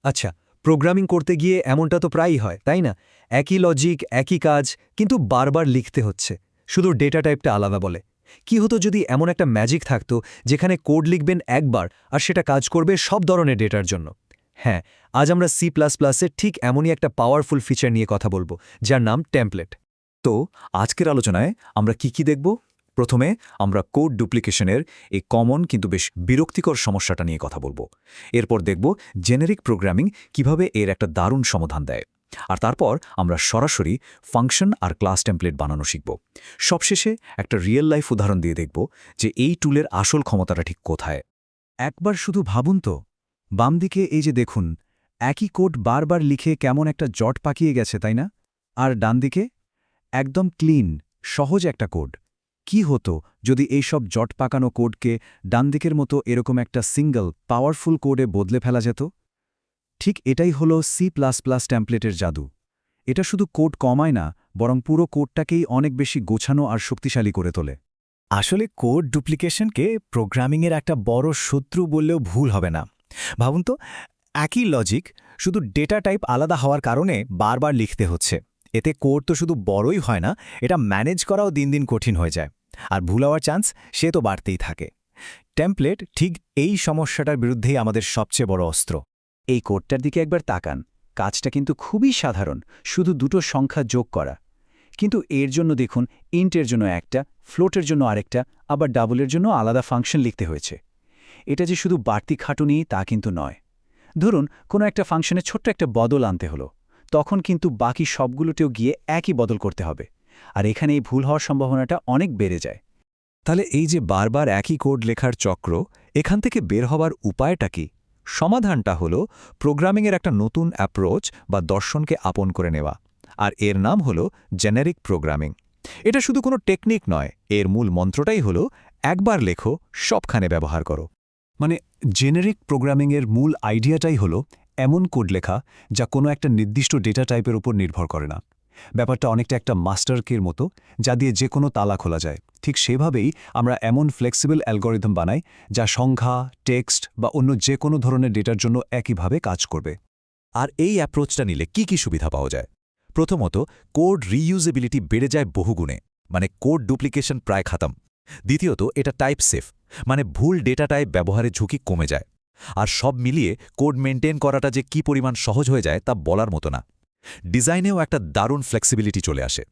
আচ্ছা, প্রোগ্রামিং করতে গিয়ে এমনটা তো প্রায়ই হয়, তাই না? একই লজিক, একই কাজ, কিন্তু বারবার লিখতে হচ্ছে। শুধু ডেটা টাইপটা আলাদা বলে। কি হতো যদি এমন একটা ম্যাজিক থাকতো যেখানে কোড লিখবেন একবার আর সেটা কাজ করবে সব ধরনের ডেটার জন্য? হ্যাঁ, আজ আমরা C++-এর ঠিক এমনই একটা পাওয়ারফুল ফিচার নিয়ে কথা বলবো, যার নাম টেমপ্লেট। তো আজকের আলোচনায় আমরা কি দেখব? প্রথমে আমরা কোড ডুপ্লিকেশনের এই কমন কিন্তু বেশ বিরক্তিকর সমস্যাটা নিয়ে কথা বলবো। এরপর দেখব জেনেরিক প্রোগ্রামিং কিভাবে এর একটা দারুণ সমাধান দেয়। আর তারপর আমরা সরাসরি ফাংশন আর ক্লাস টেমপ্লেট বানানো শিখব। সবশেষে একটা রিয়েল লাইফ উদাহরণ দিয়ে দেখব যে এই টুলের আসল ক্ষমতাটা ঠিক কোথায়। একবার শুধু ভাবুন তো, বাম দিকে এই যে দেখুন, একই কোড বারবার লিখে কেমন একটা জট পাকিয়ে গেছে, তাই না? আর ডান দিকে একদম ক্লিন, সহজ একটা কোড। কি হতো যদি এই সব জট পাকানো কোডকে ডান দিকের মতো এরকম একটা সিঙ্গল পাওয়ারফুল কোডে বদলে ফেলা যেত? ঠিক এটাই হলো C++ টেমপ্লেটের জাদু। এটা শুধু কোড কমায় না, বরং পুরো কোডটাকেই অনেক বেশি গোছানো আর শক্তিশালী করে তোলে। আসলে কোড ডুপ্লিকেশনকে প্রোগ্রামিংয়ের একটা বড় শত্রু বললেও ভুল হবে না। ভাবুন তো, একই লজিক, শুধু ডেটা টাইপ আলাদা হওয়ার কারণে বারবার লিখতে হচ্ছে। এতে কোড তো শুধু বড়ই হয় না, এটা ম্যানেজ করাও দিন দিন কঠিন হয়ে যায়। আর ভুল হওয়ার চান্স সে তো বাড়তেই থাকে। টেমপ্লেট ঠিক এই সমস্যাটার বিরুদ্ধেই আমাদের সবচেয়ে বড় অস্ত্র। এই কোডটার দিকে একবার তাকান। কাজটা কিন্তু খুবই সাধারণ, শুধু দুটো সংখ্যা যোগ করা। কিন্তু এর জন্য দেখুন, ইন্টের জন্য একটা, ফ্লোটের জন্য আরেকটা, আবার ডাবলের জন্য আলাদা ফাংশন লিখতে হয়েছে। এটা যে শুধু বাড়তি খাটুনি তা কিন্তু নয়। ধরুন কোনো একটা ফাংশনে ছোট্ট একটা বদল আনতে হলো, তখন কিন্তু বাকি সবগুলোতেও গিয়ে একই বদল করতে হবে। আর এখানে এই ভুল হওয়ার সম্ভাবনাটা অনেক বেড়ে যায়। তাহলে এই যে বারবার একই কোড লেখার চক্র, এখান থেকে বের হবার উপায়টা কি? সমাধানটা হলো প্রোগ্রামিংয়ের একটা নতুন অ্যাপ্রোচ বা দর্শনকে আপন করে নেওয়া। আর এর নাম হলো জেনেরিক প্রোগ্রামিং। এটা শুধু কোনো টেকনিক নয়, এর মূল মন্ত্রটাই হলো একবার লেখো, সবখানে ব্যবহার করো। মানে জেনেরিক প্রোগ্রামিংয়ের মূল আইডিয়াটাই হলো এমন কোড লেখা যা কোনো একটা নির্দিষ্ট ডেটা টাইপের উপর নির্ভর করে না। ব্যাপারটা অনেকটা একটা মাস্টার কির মতো, যা দিয়ে যে কোনো তালা খোলা যায়। ঠিক সেভাবেই আমরা এমন ফ্লেক্সিবল অ্যালগরিদম বানাই যা সংখ্যা, টেক্সট বা অন্য যে কোনো ধরনের ডেটার জন্য একইভাবে কাজ করবে। আর এই অ্যাপ্রোচটা নিলে কি সুবিধা পাওয়া যায়? প্রথমত, কোড রিইউজেবিলিটি বেড়ে যায় বহুগুণে, মানে কোড ডুপ্লিকেশন প্রায় খাতাম। দ্বিতীয়ত, এটা টাইপ সেফ, মানে ভুল ডেটা টাইপ ব্যবহারের ঝুঁকি কমে যায়। আর সব মিলিয়ে কোড মেনটেন করাটা যে কি পরিমাণ সহজ হয়ে যায় তা বলার মতো না। ডিজাইনেও একটা দারুণ ফ্লেক্সিবিলিটি চলে আসে।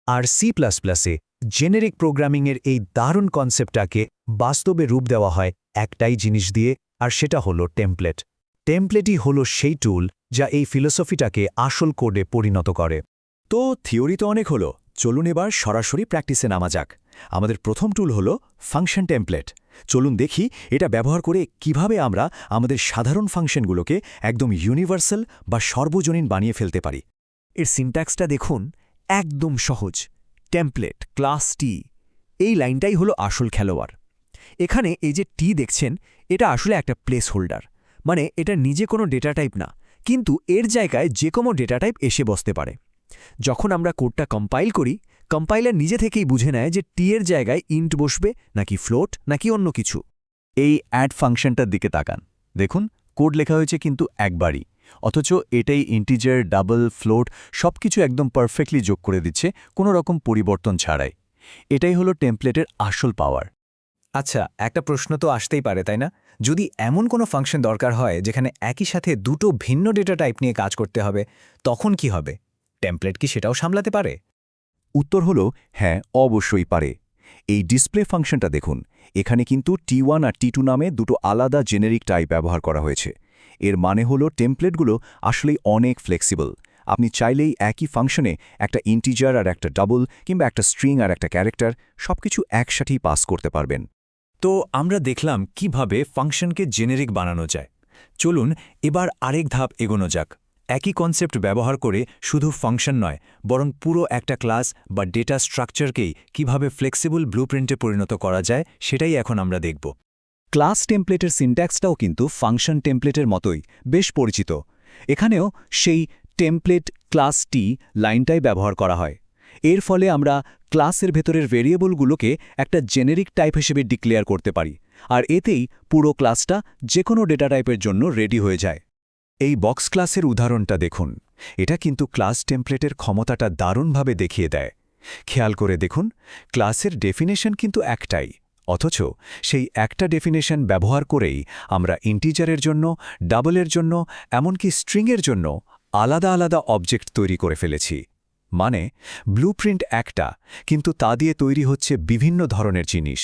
আর C++-এ জেনেরিক প্রোগ্রামিংয়ের এই দারুণ কনসেপ্টটাকে বাস্তবে রূপ দেওয়া হয় একটাই জিনিস দিয়ে, আর সেটা হলো টেমপ্লেট। টেমপ্লেটই হলো সেই টুল যা এই ফিলোসফিটাকে আসল কোডে পরিণত করে। তো থিওরি তো অনেক হলো, চলুন এবার সরাসরি প্র্যাকটিসে নামা যাক। আমাদের প্রথম টুল হলো ফাংশন টেমপ্লেট। চলুন দেখি এটা ব্যবহার করে কিভাবে আমরা আমাদের সাধারণ ফাংশনগুলোকে একদম ইউনিভার্সাল বা সর্বজনীন বানিয়ে ফেলতে পারি। এর সিনট্যাক্সটা দেখুন, একদম সহজ। টেমপ্লেট ক্লাস টি, এই লাইনটাই হলো আসল খেলোয়াড়। এখানে এই যে টি দেখছেন, এটা আসলে একটা প্লেস হোল্ডার, মানে এটা নিজে কোনো ডেটা টাইপ না, কিন্তু এর জায়গায় যে কোনো ডেটা টাইপ এসে বসতে পারে। যখন আমরা কোডটা কম্পাইল করি, কম্পাইলার নিজে থেকেই বুঝে নেয় যে টি এর জায়গায় ইন্ট বসবে নাকি ফ্লোট নাকি অন্য কিছু। এই অ্যাড ফাংশনটার দিকে তাকান। দেখুন, কোড লেখা হয়েছে কিন্তু একবারই, অথচ এটাই ইন্টিজার, ডাবল, ফ্লোট সবকিছু একদম পারফেক্টলি যোগ করে দিচ্ছে, কোনো রকম পরিবর্তন ছাড়াই। এটাই হলো টেমপ্লেটের আসল পাওয়ার। আচ্ছা, একটা প্রশ্ন তো আসতেই পারে, তাই না? যদি এমন কোনো ফাংশন দরকার হয় যেখানে একই সাথে দুটো ভিন্ন ডেটা টাইপ নিয়ে কাজ করতে হবে, তখন কি হবে? টেমপ্লেট কি সেটাও সামলাতে পারে? উত্তর হলো হ্যাঁ, অবশ্যই পারে। এই ডিসপ্লে ফাংশনটা দেখুন, এখানে কিন্তু T1 আর T2 নামে দুটো আলাদা জেনেরিক টাইপ ব্যবহার করা হয়েছে। এর মানে হলো টেমপ্লেটগুলো আসলেই অনেক ফ্লেক্সিবল। আপনি চাইলেই একই ফাংশনে একটা ইন্টিজার আর একটা ডাবল, কিংবা একটা স্ট্রিং আর একটা ক্যারেক্টার সবকিছু একসাথেই পাস করতে পারবেন। তো আমরা দেখলাম কিভাবে ফাংশনকে জেনেরিক বানানো যায়। চলুন এবার আরেক ধাপ এগোনো যাক। একই কনসেপ্ট ব্যবহার করে শুধু ফাংশন নয়, বরং পুরো একটা ক্লাস বা ডেটা স্ট্রাকচারকেই কিভাবে ফ্লেক্সিবল ব্লুপ্রিন্টে পরিণত করা যায়, সেটাই এখন আমরা দেখব। ক্লাস টেমপ্লেটের সিনট্যাক্সটাও কিন্তু ফাংশন টেমপ্লেটের মতোই বেশ পরিচিত। এখানেও সেই টেমপ্লেট ক্লাস টি লাইনটাই ব্যবহার করা হয়। এর ফলে আমরা ক্লাসের ভেতরের ভেরিয়েবলগুলোকে একটা জেনেরিক টাইপ হিসেবে ডিক্লেয়ার করতে পারি, আর এতেই পুরো ক্লাসটা যে কোনো ডেটা টাইপের জন্য রেডি হয়ে যায়। এই বক্স ক্লাসের উদাহরণটা দেখুন, এটা কিন্তু ক্লাস টেমপ্লেটের ক্ষমতাটা দারুণভাবে দেখিয়ে দেয়। খেয়াল করে দেখুন, ক্লাসের ডেফিনেশন কিন্তু একটাই, অথচ সেই একটা ডেফিনেশন ব্যবহার করেই আমরা ইন্টিজারের জন্য, ডাবলের জন্য, এমনকি স্ট্রিংয়ের জন্য আলাদা আলাদা অবজেক্ট তৈরি করে ফেলেছি। মানে ব্লুপ্রিন্ট একটা, কিন্তু তা দিয়ে তৈরি হচ্ছে বিভিন্ন ধরনের জিনিস।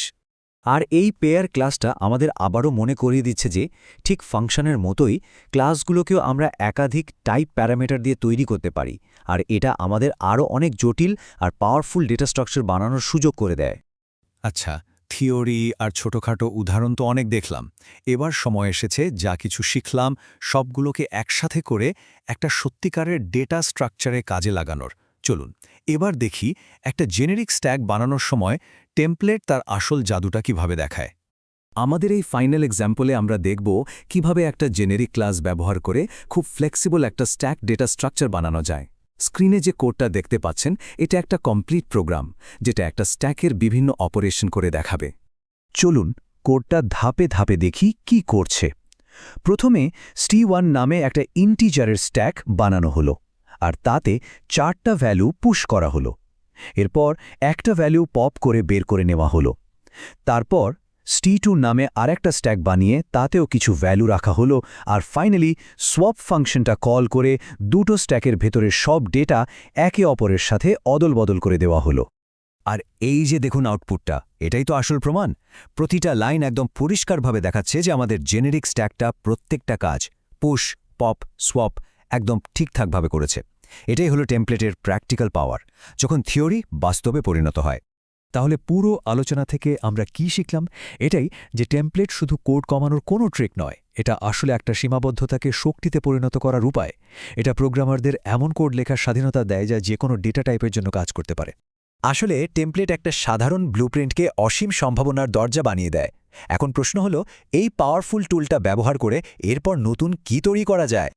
আর এই পেয়ার ক্লাসটা আমাদের আবারও মনে করিয়ে দিচ্ছে যে ঠিক ফাংশনের মতোই ক্লাসগুলোকেও আমরা একাধিক টাইপ প্যারামিটার দিয়ে তৈরি করতে পারি, আর এটা আমাদের আরও অনেক জটিল আর পাওয়ারফুল ডেটা স্ট্রাকচার বানানোর সুযোগ করে দেয়। আচ্ছা, থিওরি আর ছোটখাটো উদাহরণ তো অনেক দেখলাম। এবার সময় এসেছে যা কিছু শিখলাম সবগুলোকে একসাথে করে একটা সত্যিকারের ডেটা স্ট্রাকচারে কাজে লাগানোর। চলুন এবার দেখি একটা জেনেরিক স্ট্যাক বানানোর সময় টেমপ্লেট তার আসল জাদুটা কিভাবে দেখায়। আমাদের এই ফাইনাল এক্সাম্পলে আমরা দেখব কিভাবে একটা জেনেরিক ক্লাস ব্যবহার করে খুব ফ্লেক্সিবল একটা স্ট্যাক ডেটা স্ট্রাকচার বানানো যায়। স্ক্রিনে যে কোডটা দেখতে পাচ্ছেন এটা একটা কমপ্লিট প্রোগ্রাম, যেটা একটা স্ট্যাকের বিভিন্ন অপারেশন করে দেখাবে। চলুন কোডটা ধাপে ধাপে দেখি কি করছে। প্রথমে st1 নামে একটা ইন্টিজারের স্ট্যাক বানানো হলো, আর তাতে 4টা ভ্যালু পুশ করা হলো। এরপর একটা ভ্যালু পপ করে বের করে নেওয়া হলো। তারপর st2 নামে আরেকটা স্ট্যাক বানিয়ে তাতেও কিছু ভ্যালু রাখা হলো, আর ফাইনালি সোয়াপ ফাংশনটা কল করে দুটো স্ট্যাকের ভেতরের সব ডেটা একে অপরের সাথে অদলবদল করে দেওয়া হলো। আর এই যে দেখুন আউটপুটটা, এটাই তো আসল প্রমাণ। প্রতিটা লাইন একদম পরিষ্কারভাবে দেখাচ্ছে যে আমাদের জেনেরিক স্ট্যাকটা প্রত্যেকটা কাজ পুশ, পপ, সোয়াপ একদম ঠিকঠাকভাবে করেছে। এটাই হলো টেমপ্লেটের প্র্যাকটিক্যাল পাওয়ার, যখন থিওরি বাস্তবে পরিণত হয়। তাহলে পুরো আলোচনা থেকে আমরা কি শিখলাম? এটাই যে টেমপ্লেট শুধু কোড কমানোর কোনো ট্রিক নয়, এটা আসলে একটা সীমাবদ্ধতাকে শক্তিতে পরিণত করার উপায়। এটা প্রোগ্রামারদের এমন কোড লেখার স্বাধীনতা দেয় যা যে কোনো ডেটা টাইপের জন্য কাজ করতে পারে। আসলে টেমপ্লেট একটা সাধারণ ব্লুপ্রিন্টকে অসীম সম্ভাবনার দরজা বানিয়ে দেয়। এখন প্রশ্ন হলো, এই পাওয়ারফুল টুলটা ব্যবহার করে এরপর নতুন কি তৈরি করা যায়?